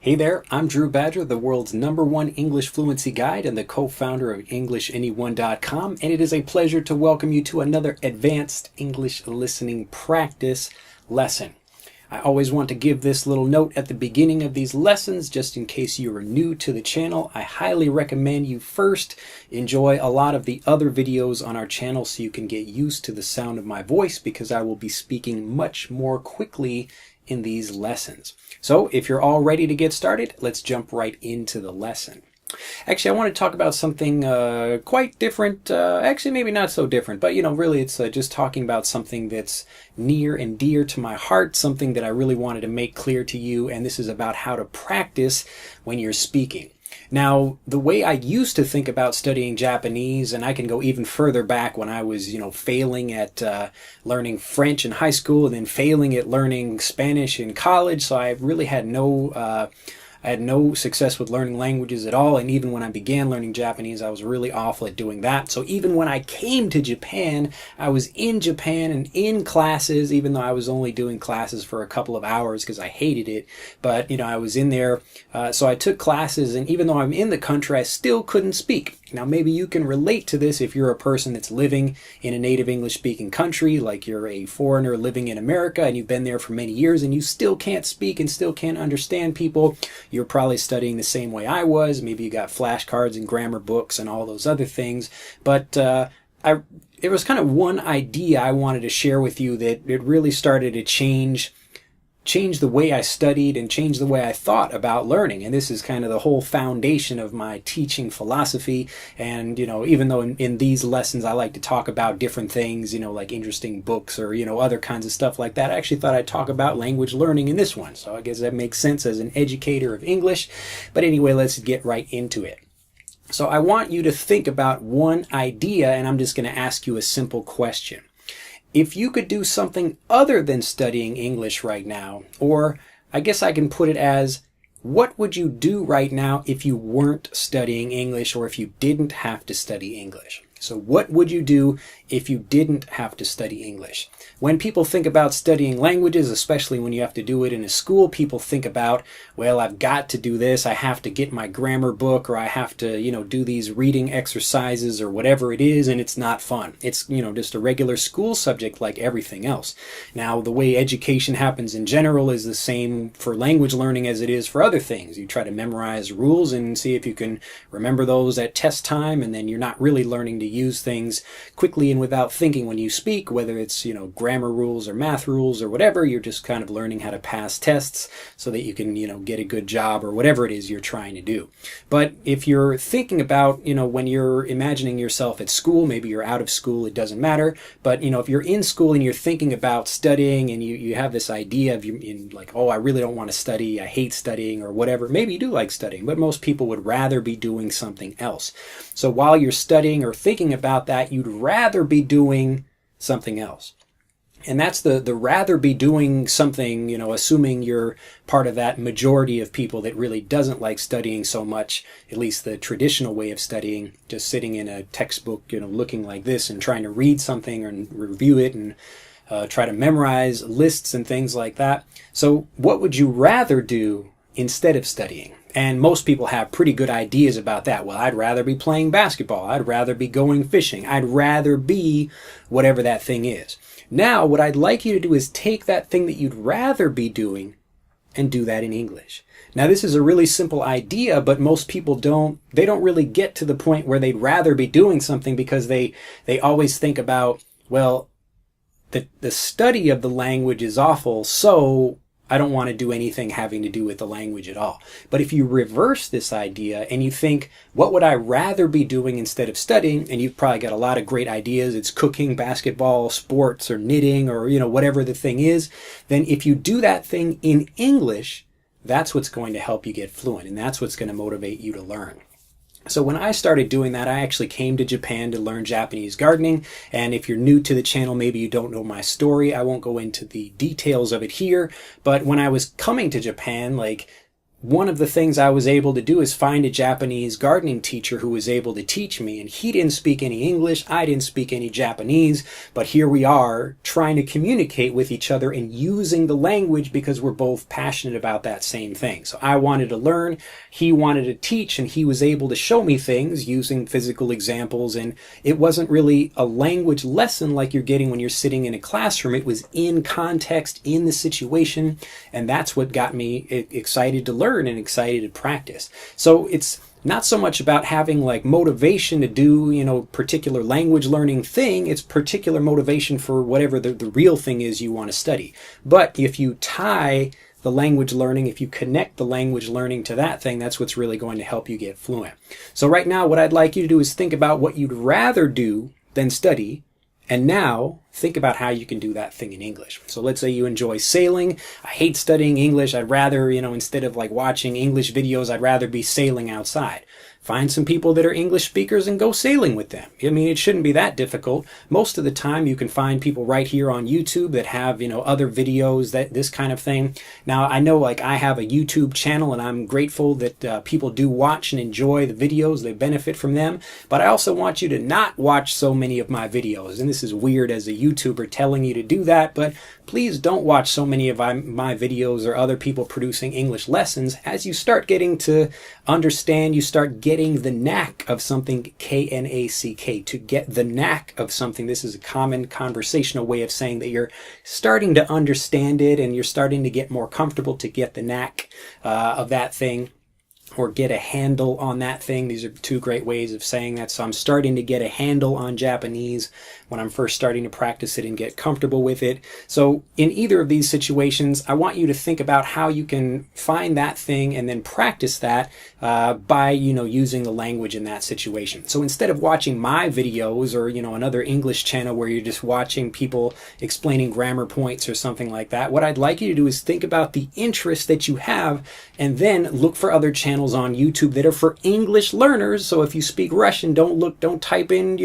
Hey there, I'm Drew Badger, the world's #1 English fluency guide and the co-founder of EnglishAnyone.com, and it is a pleasure to welcome you to another advanced English listening practice lesson. I always want to give this little note at the beginning of these lessons, just in case you are new to the channel. I highly recommend you first enjoy a lot of the other videos on our channel so you can get used to the sound of my voice, because I will be speaking much more quickly in these lessons. So if you're all ready to get started, let's jump right into the lesson. Actually, I want to talk about something quite different. Actually, maybe not so different, but really it's just talking about something that's near and dear to my heart, something that I really wanted to make clear to you, and this is about how to practice when you're speaking. Now, the way I used to think about studying Japanese, and I can go even further back when I was, failing at learning French in high school and then failing at learning Spanish in college, so I really had I had no success with learning languages at all, and even when I began learning Japanese, I was really awful at doing that. So even when I came to Japan, I was in Japan and in classes, even though I was only doing classes for a couple of hours because I hated it. But, I was in there, so I took classes, and even though I'm in the country, I still couldn't speak. Now, maybe you can relate to this if you're a person that's living in a native English-speaking country, like you're a foreigner living in America and you've been there for many years and you still can't speak and still can't understand people. You're probably studying the same way I was. Maybe you got flashcards and grammar books and all those other things. But it was kind of one idea I wanted to share with you that it really started to change the way I studied and change the way I thought about learning. And this is kind of the whole foundation of my teaching philosophy. And, even though in these lessons I like to talk about different things, like interesting books or, other kinds of stuff like that, I actually thought I'd talk about language learning in this one. So I guess that makes sense as an educator of English. But anyway, let's get right into it. So I want you to think about one idea, and I'm just going to ask you a simple question. If you could do something other than studying English right now, or I guess I can put it as, what would you do right now if you weren't studying English or if you didn't have to study English? So what would you do if you didn't have to study English? When people think about studying languages, especially when you have to do it in a school, people think about, well, I've got to do this. I have to get my grammar book, or I have to, do these reading exercises or whatever it is, and it's not fun. It's, just a regular school subject like everything else. Now, the way education happens in general is the same for language learning as it is for other things. You try to memorize rules and see if you can remember those at test time, and then you're not really learning to use things quickly and without thinking when you speak, whether it's, grammar rules or math rules or whatever. You're just kind of learning how to pass tests so that you can, get a good job or whatever it is you're trying to do. But if you're thinking about, when you're imagining yourself at school, maybe you're out of school, it doesn't matter. But, if you're in school and you're thinking about studying and you have this idea of like, oh, I really don't want to study, I hate studying or whatever. Maybe you do like studying, but most people would rather be doing something else. So while you're studying or thinking about that, you'd rather be doing something else. And that's the rather be doing something, assuming you're part of that majority of people that really doesn't like studying so much, at least the traditional way of studying, just sitting in a textbook, looking like this and trying to read something and review it and try to memorize lists and things like that. So what would you rather do instead of studying? And most people have pretty good ideas about that. Well, I'd rather be playing basketball. I'd rather be going fishing. I'd rather be whatever that thing is. Now, what I'd like you to do is take that thing that you'd rather be doing and do that in English. Now, this is a really simple idea, but most people don't really get to the point where they'd rather be doing something, because they always think about, well, the study of the language is awful, so I don't want to do anything having to do with the language at all. But if you reverse this idea and you think, what would I rather be doing instead of studying? And you've probably got a lot of great ideas. It's cooking, basketball, sports, or knitting, or, whatever the thing is. Then if you do that thing in English, that's what's going to help you get fluent. And that's what's going to motivate you to learn. So when I started doing that, I actually came to Japan to learn Japanese gardening. And if you're new to the channel, maybe you don't know my story. I won't go into the details of it here. But when I was coming to Japan, like one of the things I was able to do is find a Japanese gardening teacher who was able to teach me. And he didn't speak any English, I didn't speak any Japanese, but here we are trying to communicate with each other and using the language because we're both passionate about that same thing. So I wanted to learn, he wanted to teach, and he was able to show me things using physical examples. And it wasn't really a language lesson like you're getting when you're sitting in a classroom. It was in context, in the situation, and that's what got me excited to learn and excited to practice. So it's not so much about having like motivation to do, particular language learning thing. It's particular motivation for whatever the real thing is you want to study. But if you tie the language learning, if you connect the language learning to that thing, that's what's really going to help you get fluent. So right now, what I'd like you to do is think about what you'd rather do than study. And now think about how you can do that thing in English. So let's say you enjoy sailing. I hate studying English. I'd rather, instead of like watching English videos, I'd rather be sailing outside. Find some people that are English speakers and go sailing with them. I mean, it shouldn't be that difficult. Most of the time you can find people right here on YouTube that have, other videos, this kind of thing. Now, I know like I have a YouTube channel and I'm grateful that people do watch and enjoy the videos. They benefit from them. But I also want you to not watch so many of my videos. And this is weird as a YouTuber telling you to do that, but please don't watch so many of my videos or other people producing English lessons. As you start getting to understand, you start getting the knack of something, K-N-A-C-K, to get the knack of something. This is a common conversational way of saying that you're starting to understand it and you're starting to get more comfortable to get the knack of that thing, or get a handle on that thing. These are two great ways of saying that. So I'm starting to get a handle on Japanese when I'm first starting to practice it and get comfortable with it. So in either of these situations, I want you to think about how you can find that thing and then practice that by, using the language in that situation. So instead of watching my videos or, another English channel where you're just watching people explaining grammar points or something like that, what I'd like you to do is think about the interest that you have and then look for other channels on YouTube that are for English learners. So if you speak Russian, don't type in,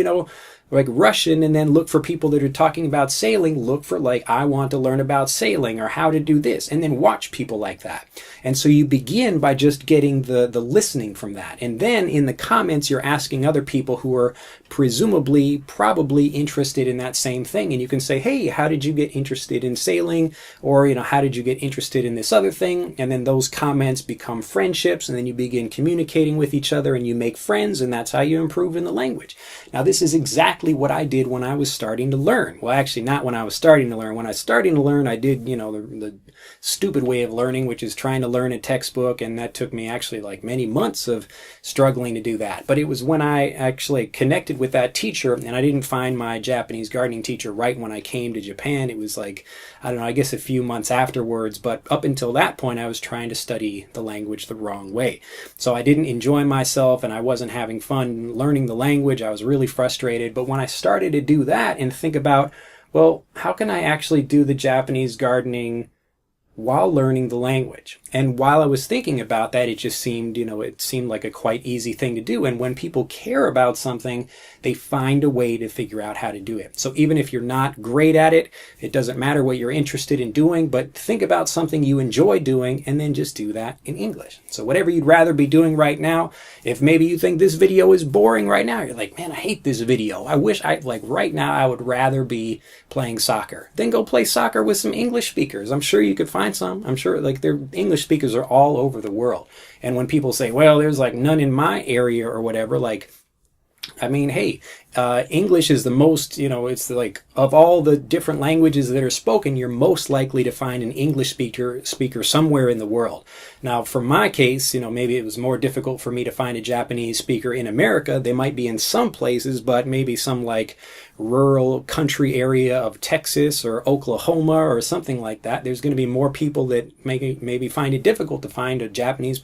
like Russian and then look for people that are talking about sailing. Look for like, I want to learn about sailing or how to do this, and then watch people like that. And so you begin by just getting the listening from that. And then in the comments, you're asking other people who are probably interested in that same thing. And you can say, hey, how did you get interested in sailing? Or, how did you get interested in this other thing? And then those comments become friendships, and then you begin communicating with each other and you make friends, and that's how you improve in the language. Now, this is exactly what I did when I was starting to learn. Well, actually, not when I was starting to learn. When I was starting to learn, I did, the stupid way of learning, which is trying to learn a textbook, and that took me actually like many months of struggling to do that. But it was when I actually connected with that teacher, and I didn't find my Japanese gardening teacher right when I came to Japan. It was like, I don't know, I guess a few months afterwards, but up until that point, I was trying to study the language the wrong way. So I didn't enjoy myself, and I wasn't having fun learning the language. I was really frustrated. But when I started to do that and think about, well, how can I actually do the Japanese gardening while learning the language? And while I was thinking about that, it just seemed, it seemed like a quite easy thing to do. And when people care about something, they find a way to figure out how to do it. So even if you're not great at it, it doesn't matter what you're interested in doing, but think about something you enjoy doing and then just do that in English. So whatever you'd rather be doing right now, if maybe you think this video is boring right now, you're like, man, I hate this video. I wish right now I would rather be playing soccer. Then go play soccer with some English speakers. I'm sure you could find some. I'm sure their English speakers are all over the world. And when people say, well, there's like none in my area or whatever, I mean, hey, English is the most, it's like of all the different languages that are spoken, you're most likely to find an English speaker somewhere in the world. Now, for my case, maybe it was more difficult for me to find a Japanese speaker in America. They might be in some places, but maybe some like rural country area of Texas or Oklahoma or something like that. There's going to be more people that maybe find it difficult to find a Japanese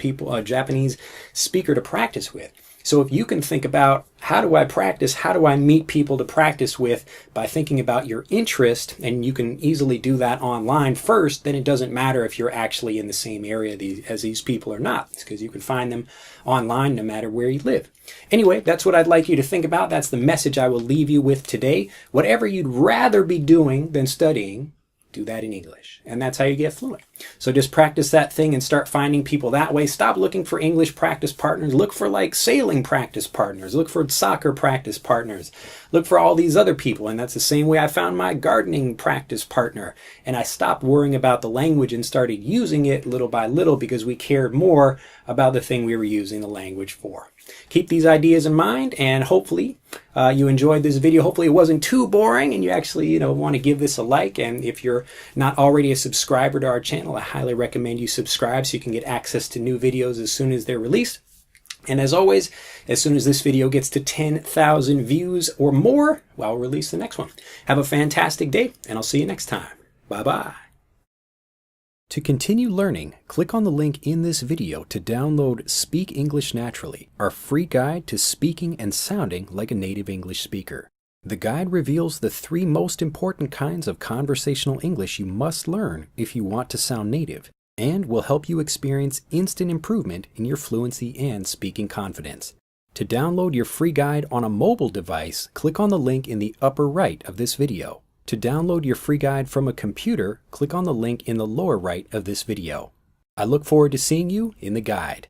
speaker to practice with. So if you can think about, how do I practice? How do I meet people to practice with by thinking about your interest? And you can easily do that online first. Then it doesn't matter if you're actually in the same area as these people or not. It's because you can find them online no matter where you live. Anyway, that's what I'd like you to think about. That's the message I will leave you with today. Whatever you'd rather be doing than studying, do that in English. And that's how you get fluent. So just practice that thing and start finding people that way. Stop looking for English practice partners. Look for like sailing practice partners. Look for soccer practice partners. Look for all these other people. And that's the same way I found my gardening practice partner. And I stopped worrying about the language and started using it little by little because we cared more about the thing we were using the language for. Keep these ideas in mind, and hopefully you enjoyed this video. Hopefully it wasn't too boring and you actually want to give this a like. And if you're not already a subscriber to our channel, I highly recommend you subscribe so you can get access to new videos as soon as they're released. And as always, as soon as this video gets to 10,000 views or more, I'll release the next one. Have a fantastic day, and I'll see you next time. Bye-bye. To continue learning, click on the link in this video to download Speak English Naturally, our free guide to speaking and sounding like a native English speaker. The guide reveals the 3 most important kinds of conversational English you must learn if you want to sound native, and will help you experience instant improvement in your fluency and speaking confidence. To download your free guide on a mobile device, click on the link in the upper right of this video. To download your free guide from a computer, click on the link in the lower right of this video. I look forward to seeing you in the guide.